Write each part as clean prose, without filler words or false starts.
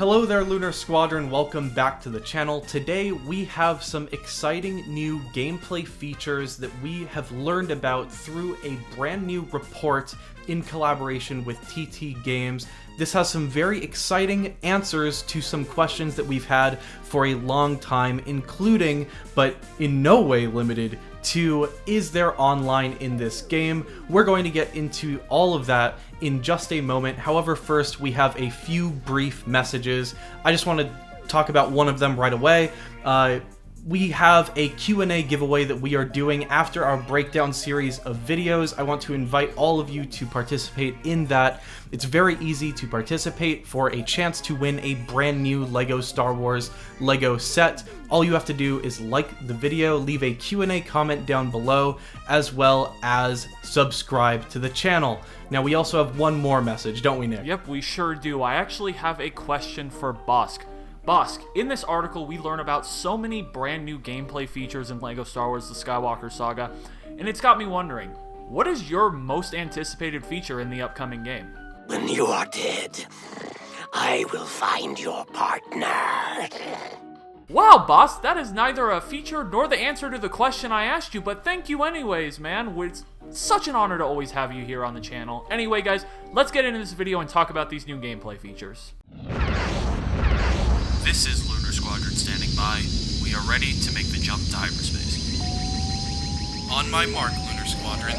Hello there, Lunar Squadron, welcome back to the channel. Today we have some exciting new gameplay features that we have learned about through a brand new report in collaboration with TT Games. This has some very exciting answers to some questions that we've had for a long time, including, but in no way limited to, is there online in this game? We're going to get into all of that in just a moment. However, first we have a few brief messages. I just want to talk about one of them right away. We have a Q&A giveaway that we are doing after our breakdown series of videos. I want to invite all of you to participate in that. It's very easy to participate for a chance to win a brand new LEGO Star Wars LEGO set. All you have to do is like the video, leave a Q&A comment down below, as well as subscribe to the channel. Now, we also have one more message, don't we, Nick? Yep, we sure do. I actually have a question for Bosk. Bosk, in this article, we learn about so many brand new gameplay features in LEGO Star Wars The Skywalker Saga, and it's got me wondering, what is your most anticipated feature in the upcoming game? When you are dead, I will find your partner. Wow, boss, that is neither a feature nor the answer to the question I asked you, but thank you anyways, man. It's such an honor to always have you here on the channel. Anyway, guys, let's get into this video and talk about these new gameplay features. This is Lunar Squadron standing by. We are ready to make the jump to hyperspace. On my mark, Lunar Squadron.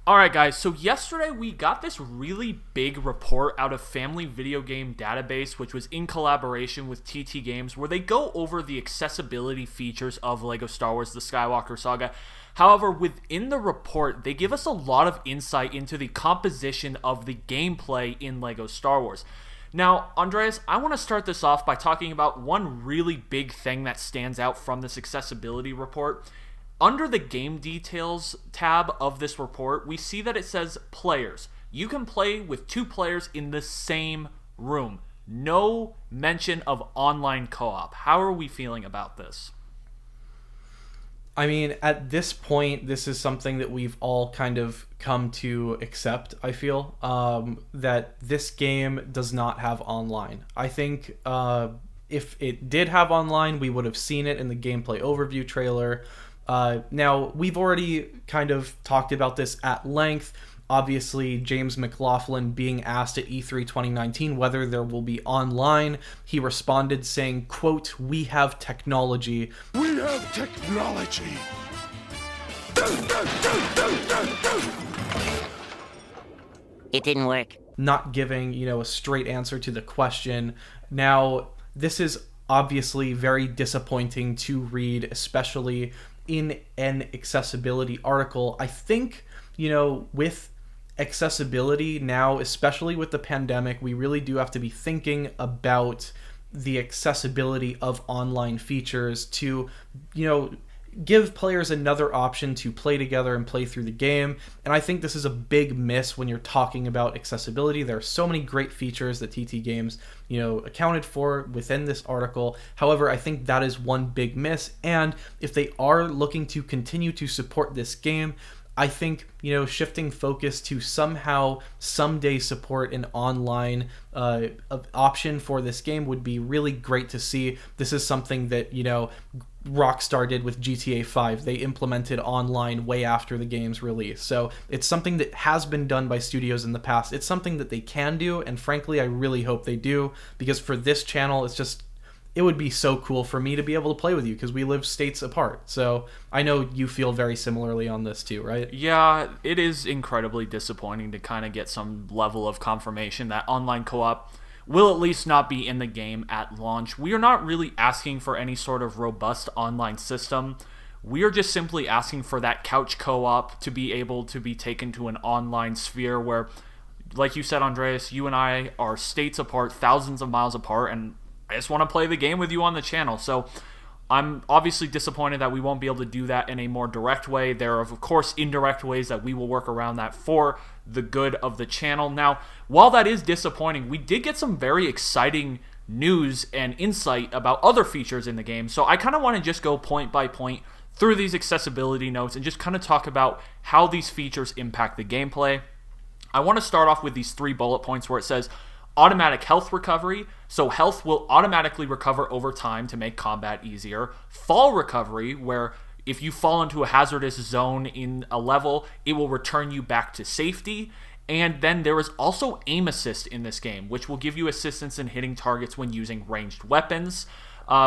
Alright guys, so yesterday we got this really big report out of Family Video Game Database, which was in collaboration with TT Games, where they go over the accessibility features of LEGO Star Wars The Skywalker Saga. However, within the report, they give us a lot of insight into the composition of the gameplay in LEGO Star Wars. Now, Andreas, I want to start this off by talking about one really big thing that stands out from this accessibility report. Under the game details tab of this report, we see that it says players. You can play with 2 players in the same room. No mention of online co-op. How are we feeling about this? I mean, at this point, this is something that we've all kind of come to accept, I feel, that this game does not have online. I think if it did have online, we would have seen it in the gameplay overview trailer. Now, we've already kind of talked about this at length. Obviously, James McLaughlin being asked at E3 2019 whether there will be online, he responded saying, quote, "We have technology." We have technology. It didn't work. Not giving, a straight answer to the question. Now, this is obviously very disappointing to read, especially in an accessibility article. I think, with accessibility now, especially with the pandemic, we really do have to be thinking about the accessibility of online features to, give players another option to play together and play through the game. And I think this is a big miss when you're talking about accessibility. There are so many great features that TT Games, accounted for within this article. However, I think that is one big miss. And if they are looking to continue to support this game, I think, shifting focus to somehow someday support an online option for this game would be really great to see. This is something that, Rockstar did with GTA 5. They implemented online way after the game's release. So it's something that has been done by studios in the past. It's something that they can do, and frankly, I really hope they do, because for this channel, it would be so cool for me to be able to play with you, because we live states apart. So I know you feel very similarly on this too, right? Yeah, it is incredibly disappointing to kind of get some level of confirmation that online co-op will at least not be in the game at launch. We are not really asking for any sort of robust online system. We are just simply asking for that couch co-op to be able to be taken to an online sphere where, like you said, Andreas, you and I are states apart, thousands of miles apart, and I just want to play the game with you on the channel. So I'm obviously disappointed that we won't be able to do that in a more direct way. There are, of course, indirect ways that we will work around that for the good of the channel. Now, while that is disappointing, we did get some very exciting news and insight about other features in the game. So I kind of want to just go point by point through these accessibility notes and just kind of talk about how these features impact the gameplay. I want to start off with these 3 bullet points where it says automatic health recovery. So health will automatically recover over time to make combat easier. Fall recovery, where if you fall into a hazardous zone in a level, it will return you back to safety. And then there is also aim assist in this game, which will give you assistance in hitting targets when using ranged weapons.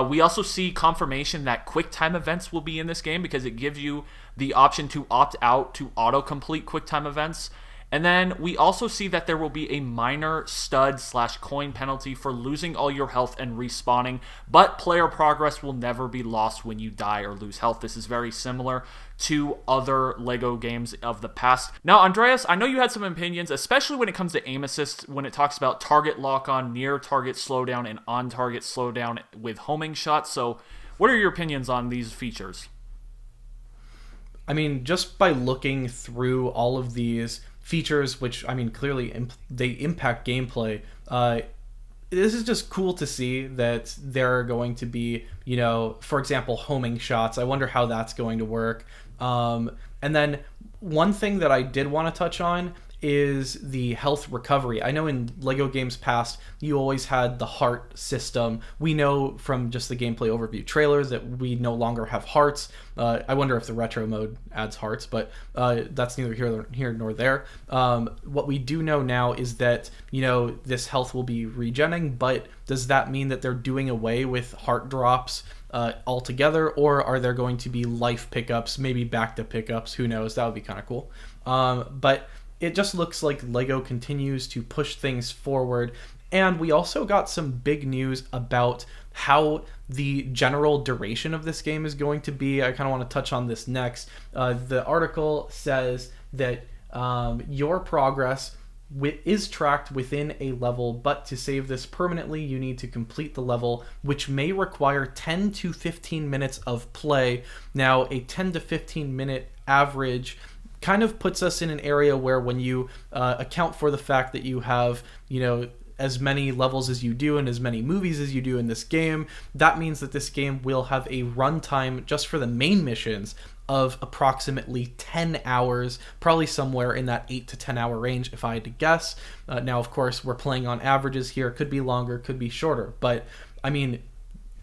We also see confirmation that QuickTime events will be in this game because it gives you the option to opt out to auto-complete QuickTime events. And then we also see that there will be a minor stud/coin penalty for losing all your health and respawning, but player progress will never be lost when you die or lose health. This is very similar to other LEGO games of the past. Now, Andreas, I know you had some opinions, especially when it comes to aim assist, when it talks about target lock-on, near-target slowdown, and on-target slowdown with homing shots. So what are your opinions on these features? I mean, just by looking through all of these features, which, I mean, clearly they impact gameplay, this is just cool to see that there are going to be, you know, for example, homing shots. I wonder how that's going to work. And then one thing that I did want to touch on is the health recovery. I know in LEGO games past, you always had the heart system. We know from just the gameplay overview trailers that we no longer have hearts. I wonder if the retro mode adds hearts, but that's neither here nor there. What we do know now is that, you know, this health will be regenning, but does that mean that they're doing away with heart drops altogether, or are there going to be life pickups, maybe back to pickups? Who knows? That would be kind of cool. But it just looks like LEGO continues to push things forward. And we also got some big news about how the general duration of this game is going to be. I kind of want to touch on this next. The article says that your progress is tracked within a level, but to save this permanently, you need to complete the level, which may require 10 to 15 minutes of play. Now, a 10 to 15 minute average kind of puts us in an area where when you account for the fact that you have, you know, as many levels as you do and as many movies as you do in this game, that means that this game will have a runtime just for the main missions of approximately 10 hours, probably somewhere in that 8 to 10 hour range if I had to guess. Now, of course, we're playing on averages here. Could be longer, could be shorter, but I mean,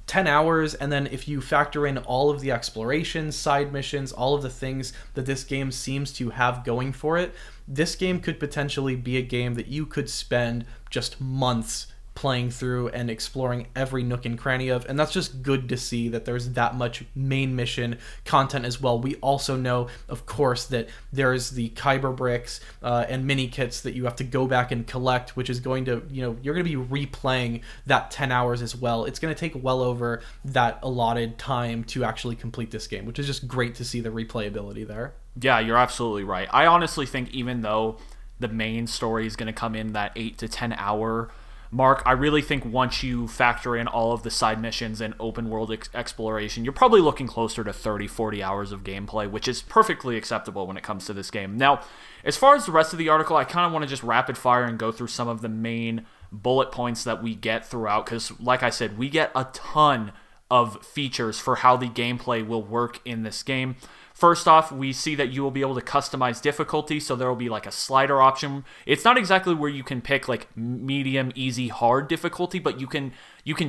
10 hours, and then if you factor in all of the explorations, side missions, all of the things that this game seems to have going for it, this game could potentially be a game that you could spend just months playing through and exploring every nook and cranny of, and that's just good to see that there's that much main mission content as well. We also know, of course, that there's the Kyber bricks and mini kits that you have to go back and collect, which is going to, you know, you're going to be replaying that 10 hours as well. It's going to take well over that allotted time to actually complete this game, which is just great to see the replayability there. Yeah, you're absolutely right. I honestly think even though the main story is going to come in that 8 to 10 hour mark, I really think once you factor in all of the side missions and open world exploration, you're probably looking closer to 30-40 hours of gameplay, which is perfectly acceptable when it comes to this game. Now, as far as the rest of the article, I kind of want to just rapid fire and go through some of the main bullet points that we get throughout, because like I said, we get a ton of features for how the gameplay will work in this game. First off, we see that you will be able to customize difficulty, so there will be like a slider option. It's not exactly where you can pick like medium, easy, hard difficulty, but you can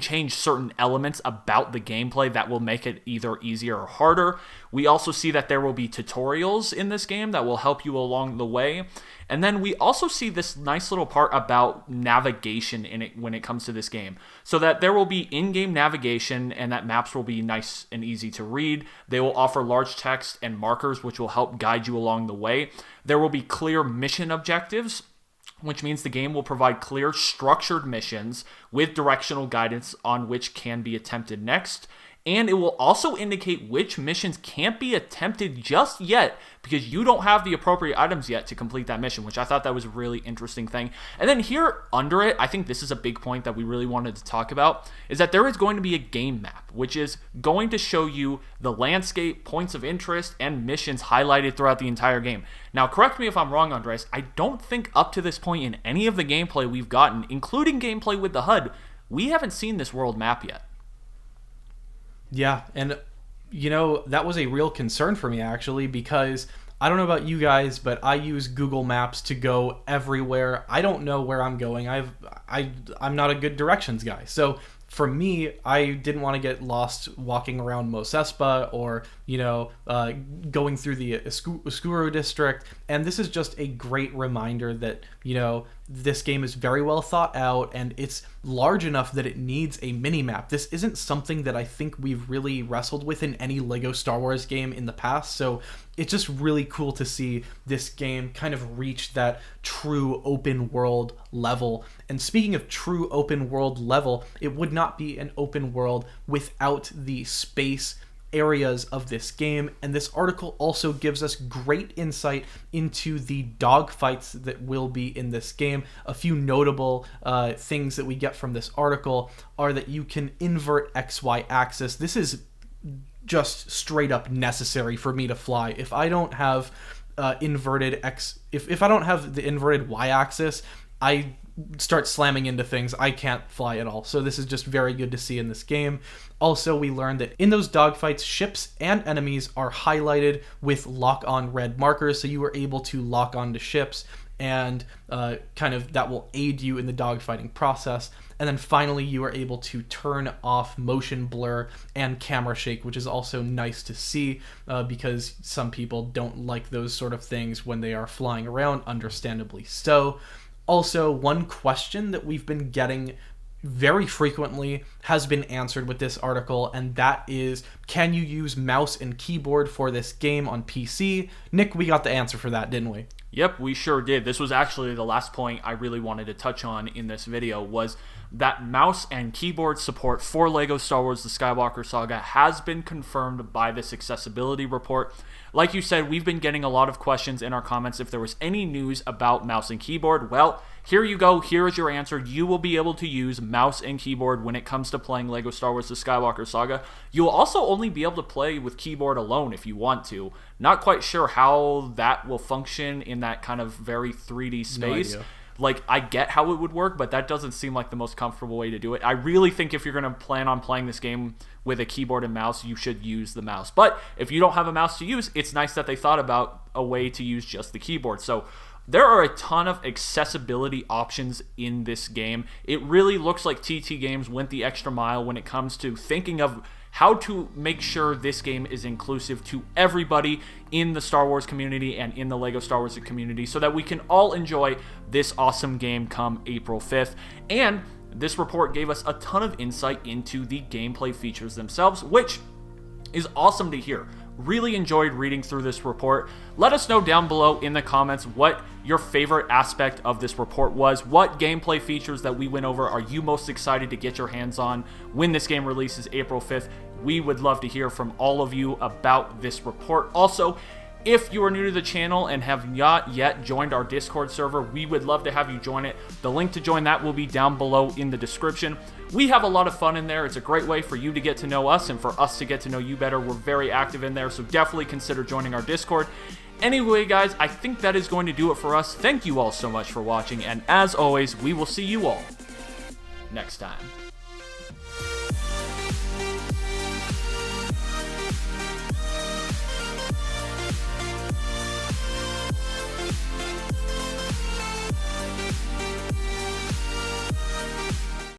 change certain elements about the gameplay that will make it either easier or harder. We also see that there will be tutorials in this game that will help you along the way. And then we also see this nice little part about navigation in it when it comes to this game. So that there will be in-game navigation and that maps will be nice and easy to read. They will offer large text and markers which will help guide you along the way. There will be clear mission objectives, which means the game will provide clear, structured missions with directional guidance on which can be attempted next. and it will also indicate which missions can't be attempted just yet because you don't have the appropriate items yet to complete that mission, which I thought that was a really interesting thing. And then here under it, I think this is a big point that we really wanted to talk about, is that there is going to be a game map, which is going to show you the landscape, points of interest, and missions highlighted throughout the entire game. Now, correct me if I'm wrong, Andres, I don't think up to this point in any of the gameplay we've gotten, including gameplay with the HUD, we haven't seen this world map yet. Yeah, and that was a real concern for me, actually, because I don't know about you guys, but I use Google Maps to go everywhere. I don't know where I'm going. I'm not a good directions guy. So for me, I didn't want to get lost walking around Mos Espa or, going through the Oscuro district. And this is just a great reminder that, this game is very well thought out and it's large enough that it needs a mini-map. This isn't something that I think we've really wrestled with in any LEGO Star Wars game in the past. So it's just really cool to see this game kind of reach that true open world level. And speaking of true open world level, it would not be an open world without the space areas of this game, and this article also gives us great insight into the dogfights that will be in this game. A few notable things that we get from this article are that you can invert XY axis. This is just straight up necessary for me to fly. If I don't have inverted if I don't have the inverted Y axis, I start slamming into things. I can't fly at all. So this is just very good to see in this game. Also, we learned that in those dogfights, ships and enemies are highlighted with lock-on red markers, so you are able to lock onto ships, and kind of that will aid you in the dogfighting process. And then finally, you are able to turn off motion blur and camera shake, which is also nice to see because some people don't like those sort of things when they are flying around, understandably so. Also, one question that we've been getting very frequently has been answered with this article, and that is, can you use mouse and keyboard for this game on PC? Nick, we got the answer for that, didn't we? Yep, we sure did. This was actually the last point I really wanted to touch on in this video, was that mouse and keyboard support for LEGO Star Wars The Skywalker Saga has been confirmed by this accessibility report. Like you said, we've been getting a lot of questions in our comments if there was any news about mouse and keyboard. Well, here you go. Here is your answer. You will be able to use mouse and keyboard when it comes to playing LEGO Star Wars The Skywalker Saga. You will also only be able to play with keyboard alone if you want to. Not quite sure how that will function in that kind of very 3D space. No idea. Like, I get how it would work, but that doesn't seem like the most comfortable way to do it. I really think if you're going to plan on playing this game with a keyboard and mouse, you should use the mouse. But if you don't have a mouse to use, it's nice that they thought about a way to use just the keyboard. So there are a ton of accessibility options in this game. It really looks like TT Games went the extra mile when it comes to thinking of how to make sure this game is inclusive to everybody in the Star Wars community and in the LEGO Star Wars community so that we can all enjoy this awesome game come April 5th. And this report gave us a ton of insight into the gameplay features themselves, which is awesome to hear. Really enjoyed reading through this report. Let us know down below in the comments what your favorite aspect of this report was. What gameplay features that we went over are you most excited to get your hands on when this game releases April 5th? We would love to hear from all of you about this report. Also, if you are new to the channel and have not yet joined our Discord server, we would love to have you join it. The link to join that will be down below in the description. We have a lot of fun in there. It's a great way for you to get to know us and for us to get to know you better. We're very active in there, so definitely consider joining our Discord. Anyway, guys, I think that is going to do it for us. Thank you all so much for watching, and as always, we will see you all next time.